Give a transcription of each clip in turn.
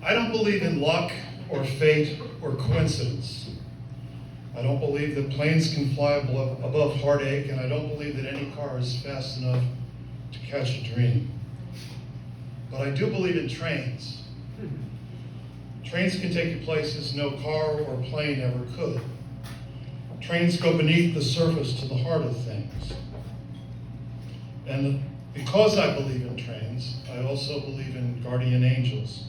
I don't believe in luck or fate or coincidence. I don't believe that planes can fly above heartache, and I don't believe that any car is fast enough to catch a dream. But I do believe in trains. Trains can take you places no car or plane ever could. Trains go beneath the surface to the heart of things. And because I believe in trains, I also believe in guardian angels.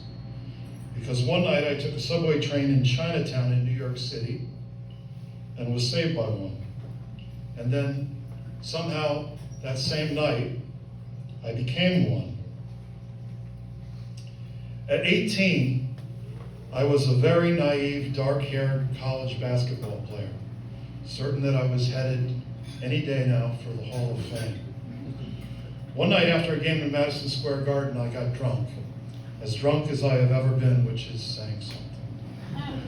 Because one night I took a subway train in Chinatown in New York City and was saved by one. And then somehow that same night, I became one. At 18, I was a very naive, dark-haired college basketball player, certain that I was headed any day now for the Hall of Fame. One night after a game in Madison Square Garden, I got drunk, as drunk as I have ever been, which is saying something.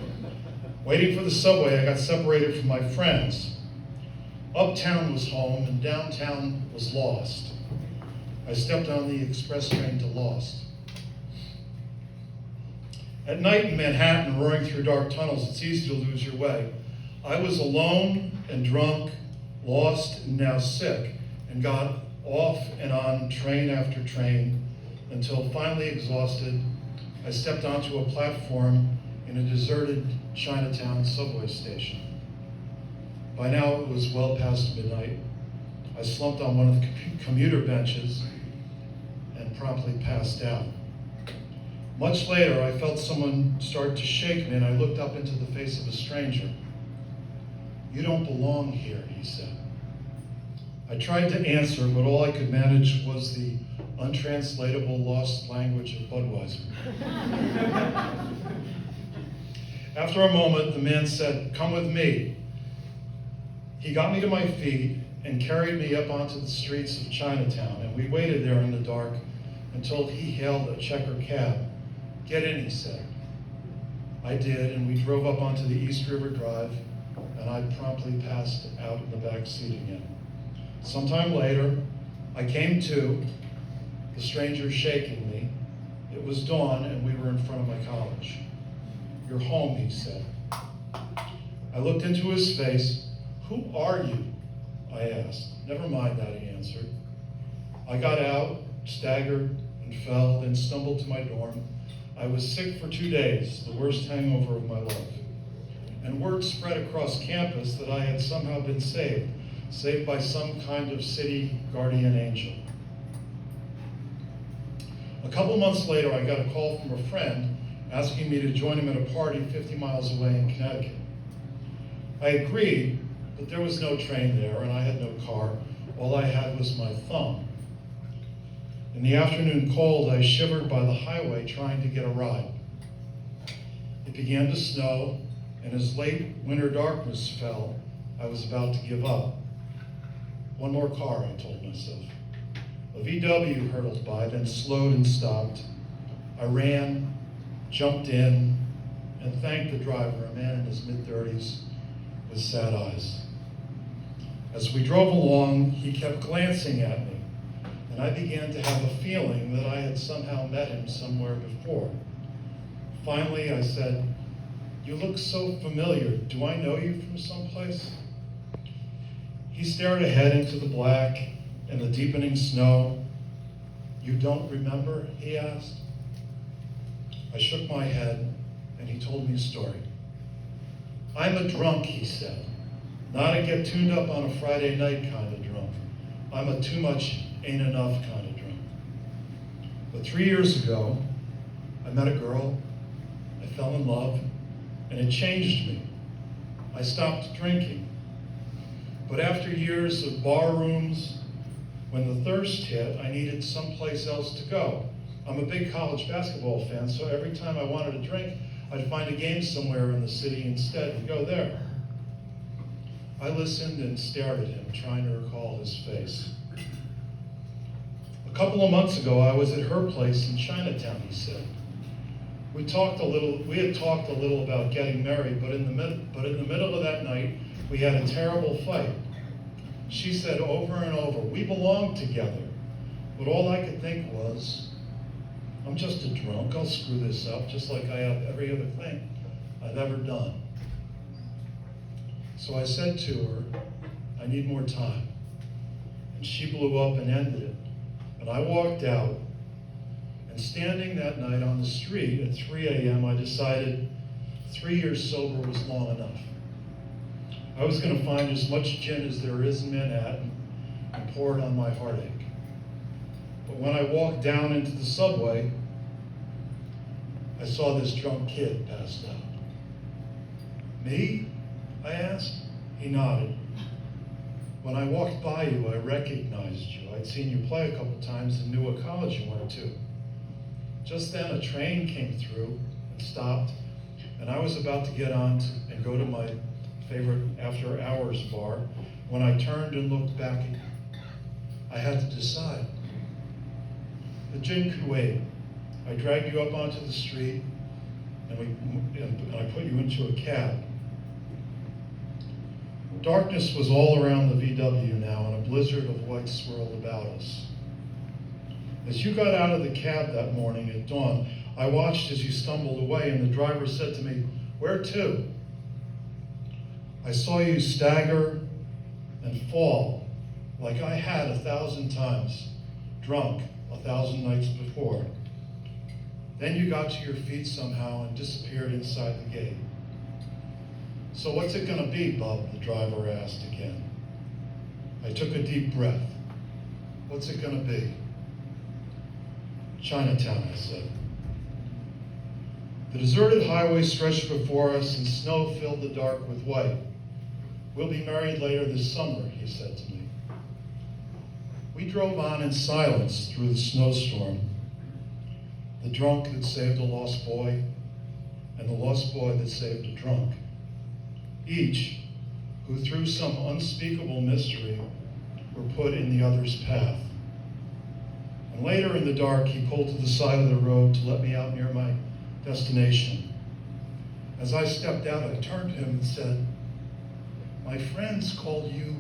Waiting for the subway, I got separated from my friends. Uptown was home and downtown was lost. I stepped on the express train to Lost. At night in Manhattan, roaring through dark tunnels, it's easy to lose your way. I was alone and drunk, lost and now sick, and got off and on train after train until finally exhausted, I stepped onto a platform in a deserted Chinatown subway station. By now it was well past midnight. I slumped on one of the commuter benches and promptly passed out. Much later, I felt someone start to shake me, and I looked up into the face of a stranger. "You don't belong here," he said. I tried to answer, but all I could manage was the untranslatable lost language of Budweiser. After a moment, the man said, "Come with me." He got me to my feet and carried me up onto the streets of Chinatown, and we waited there in the dark until he hailed a checker cab. "Get in," he said. I did, and we drove up onto the East River Drive, and I promptly passed out in the back seat again. Sometime later, I came to, the stranger shaking me. It was dawn, and we were in front of my college. "You're home," he said. I looked into his face. "Who are you?" I asked. "Never mind that," he answered. I got out, staggered, and fell, then stumbled to my dorm. I was sick for 2 days, the worst hangover of my life. And word spread across campus that I had somehow been saved by some kind of city guardian angel. A couple months later, I got a call from a friend asking me to join him at a party 50 miles away in Connecticut. I agreed, but there was no train there, and I had no car. All I had was my thumb. In the afternoon cold, I shivered by the highway trying to get a ride. It began to snow, and as late winter darkness fell, I was about to give up. One more car, I told myself. A VW hurtled by, then slowed and stopped. I ran, jumped in, and thanked the driver, a man in his mid-30s with sad eyes. As we drove along, he kept glancing at me, and I began to have a feeling that I had somehow met him somewhere before. Finally, I said, "You look so familiar. Do I know you from someplace?" He stared ahead into the black and the deepening snow. "You don't remember?" he asked. I shook my head, and he told me a story. "I'm a drunk," he said. "Not a get tuned up on a Friday night kind of drunk. I'm a too much ain't enough kind of drunk. But 3 years ago, I met a girl, I fell in love, and it changed me. I stopped drinking. But after years of bar rooms, when the thirst hit, I needed someplace else to go. I'm a big college basketball fan, so every time I wanted a drink, I'd find a game somewhere in the city instead and go there." I listened and stared at him, trying to recall his face. "A couple of months ago, I was at her place in Chinatown," he said. We had talked a little about getting married, but in the middle of that night, we had a terrible fight. She said over and over, "We belong together." But all I could think was, I'm just a drunk. I'll screw this up just like I have every other thing I've ever done. So I said to her, I need more time. And she blew up and ended it. And I walked out, and standing that night on the street at 3 a.m., I decided 3 years sober was long enough. I was going to find as much gin as there is in Manhattan and pour it on my heartache. But when I walked down into the subway, I saw this drunk kid passed out. Me? I asked. He nodded. When I walked by you, I recognized you. I'd seen you play a couple times and knew what college you went to. Just then, a train came through and stopped, and I was about to get on and go to my favorite after-hours bar when I turned and looked back at you. I had to decide. The gin could wait. I dragged you up onto the street, and I put you into a cab. Darkness was all around the VW now, and a blizzard of white swirled about us. As you got out of the cab that morning at dawn, I watched as you stumbled away, and the driver said to me, "Where to?" I saw you stagger and fall like I had 1,000 times, drunk 1,000 nights before. Then you got to your feet somehow and disappeared inside the gate. "So what's it gonna be, Bub?" the driver asked again. I took a deep breath. "What's it gonna be?" "Chinatown," I said. The deserted highway stretched before us, and snow filled the dark with white. "We'll be married later this summer," he said to me. We drove on in silence through the snowstorm. The drunk that saved a lost boy, and the lost boy that saved a drunk. Each, who through some unspeakable mystery were put in the other's path. And later in the dark, he pulled to the side of the road to let me out near my destination. As I stepped out, I turned to him and said, "My friends called you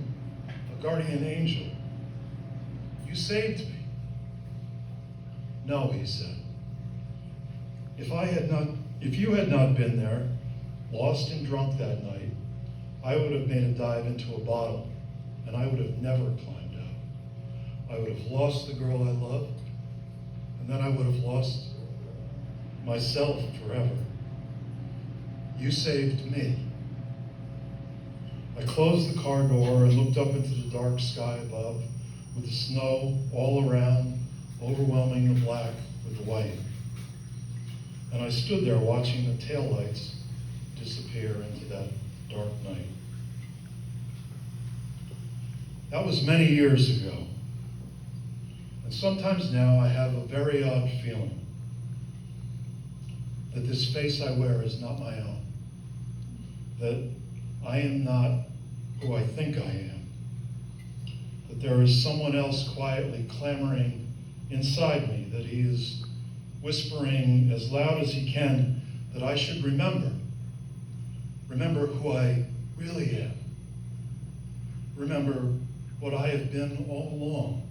a guardian angel. You saved me." "No," he said. If you had not been there, lost and drunk that night, I would have made a dive into a bottle, and I would have never climbed out. I would have lost the girl I loved, and then I would have lost myself forever. You saved me. I closed the car door and looked up into the dark sky above, with the snow all around, overwhelming the black with the white. And I stood there watching the taillights disappear into that dark night. That was many years ago. And sometimes now I have a very odd feeling that this face I wear is not my own. That I am not who I think I am. That there is someone else quietly clamoring inside me, that he is whispering as loud as he can that I should remember who I really am. Remember what I have been all along.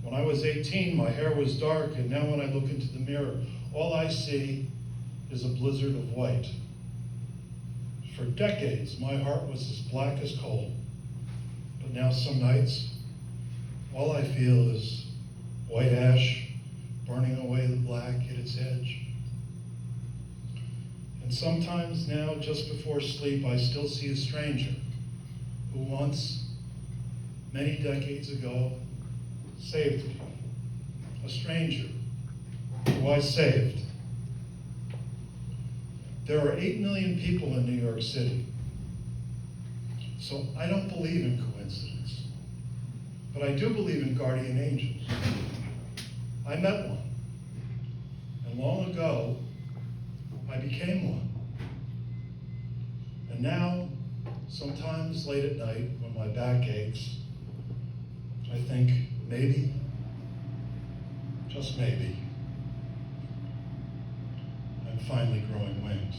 When I was 18, my hair was dark, and now when I look into the mirror, all I see is a blizzard of white. For decades, my heart was as black as coal. But now some nights, all I feel is white ash burning away the black at its edge. And sometimes now, just before sleep, I still see a stranger who once, many decades ago, saved me. A stranger who I saved. There are 8 million people in New York City. So I don't believe in coincidence. But I do believe in guardian angels. I met one. And long ago, I became one. And now, sometimes late at night, when my back aches, I think maybe, just maybe, I'm finally growing wings.